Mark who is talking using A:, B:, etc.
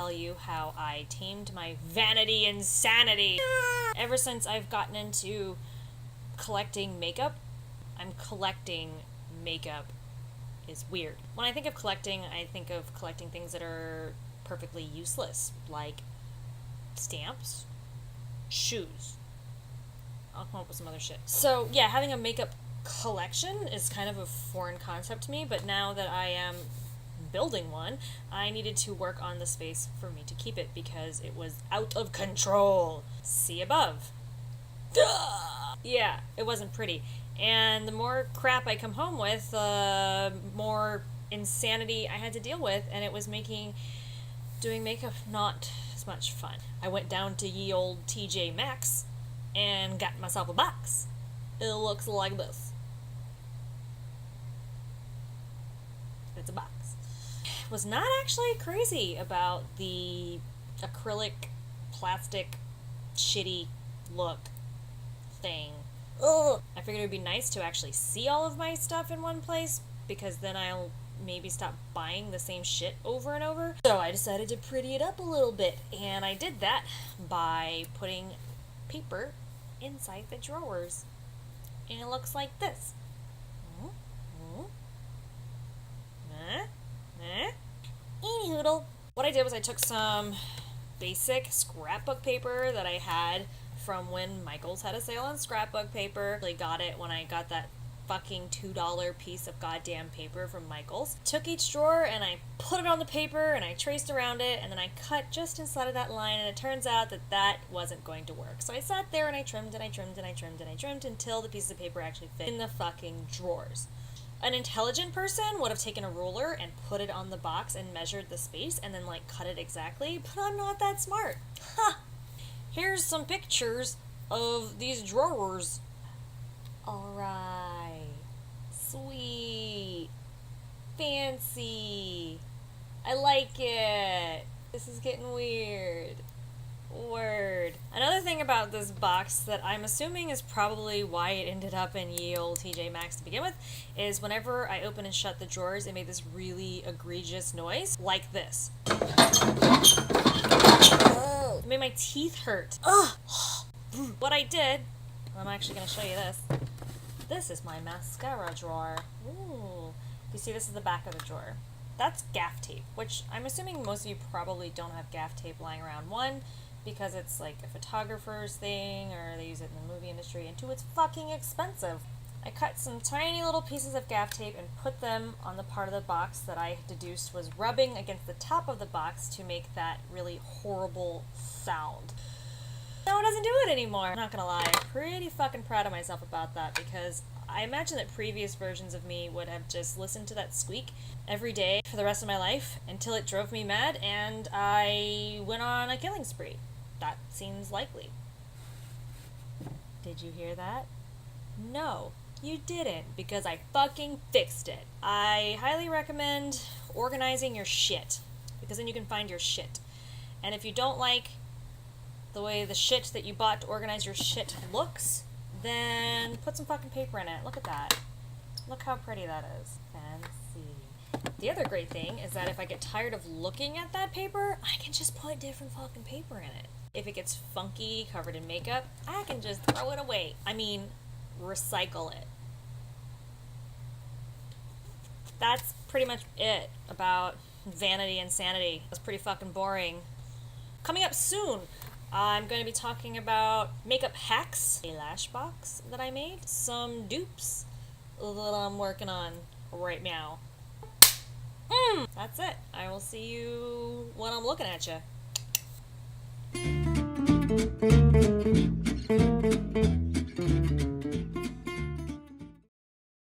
A: tell you how I tamed my vanity and sanity. Ever since I've gotten into collecting makeup, I'm collecting makeup is weird. When I think of collecting, I think of collecting things that are perfectly useless, like stamps, shoes. I'll come up with some other shit. So yeah, having a makeup collection is kind of a foreign concept to me, but now that I am building one, I needed to work on the space for me to keep it because it was out of control. See above. Duh! Yeah, it wasn't pretty. And the more crap I come home with, the more insanity I had to deal with, and it was making doing makeup not as much fun. I went down to ye old TJ Maxx and got myself a box. It looks like this. It's a box. Was not actually crazy about the acrylic, plastic, shitty look thing. Ugh. I figured it would be nice to actually see all of my stuff in one place, because then I'll maybe stop buying the same shit over and over. So I decided to pretty it up a little bit, and I did that by putting paper inside the drawers. And it looks like this. Hoodle. What I did was I took some basic scrapbook paper that I had from when Michaels had a sale on scrapbook paper. I got it when I got that fucking $2 piece of goddamn paper from Michaels. Took each drawer and I put it on the paper and I traced around it, and then I cut just inside of that line, and it turns out that that wasn't going to work. So I sat there and I trimmed and I trimmed and I trimmed and I trimmed until the piece of paper actually fit in the fucking drawers. An intelligent person would have taken a ruler and put it on the box and measured the space and then cut it exactly, but I'm not that smart. Ha! Here's some pictures of these drawers. Alright. Sweet. Fancy. I like it. This is getting weird. Word. Another thing about this box that I'm assuming is probably why it ended up in ye old TJ Maxx to begin with is whenever I open and shut the drawers, it made this really egregious noise like this. It made my teeth hurt. Ugh. What I did, I'm actually going to show you this. This is my mascara drawer. Ooh. You see, this is the back of the drawer. That's gaff tape, which I'm assuming most of you probably don't have gaff tape lying around. One, because it's like a photographer's thing, or they use it in the movie industry, and two, it's fucking expensive. I cut some tiny little pieces of gaff tape and put them on the part of the box that I deduced was rubbing against the top of the box to make that really horrible sound. No, it doesn't do it anymore. I'm not gonna lie, I'm pretty fucking proud of myself about that, because I imagine that previous versions of me would have just listened to that squeak every day for the rest of my life until it drove me mad and I went on a killing spree. That seems likely. Did you hear that? No, you didn't, because I fucking fixed it. I highly recommend organizing your shit, because then you can find your shit. And if you don't like the way the shit that you bought to organize your shit looks, then put some fucking paper in it. Look at that. Look how pretty that is. Fancy. The other great thing is that if I get tired of looking at that paper, I can just put different fucking paper in it. If it gets funky, covered in makeup, I can just throw it away. I mean, recycle it. That's pretty much it about vanity and sanity. That's pretty fucking boring. Coming up soon, I'm going to be talking about makeup hacks, a lash box that I made, some dupes that I'm working on right now. That's it. I will see you when I'm looking at you.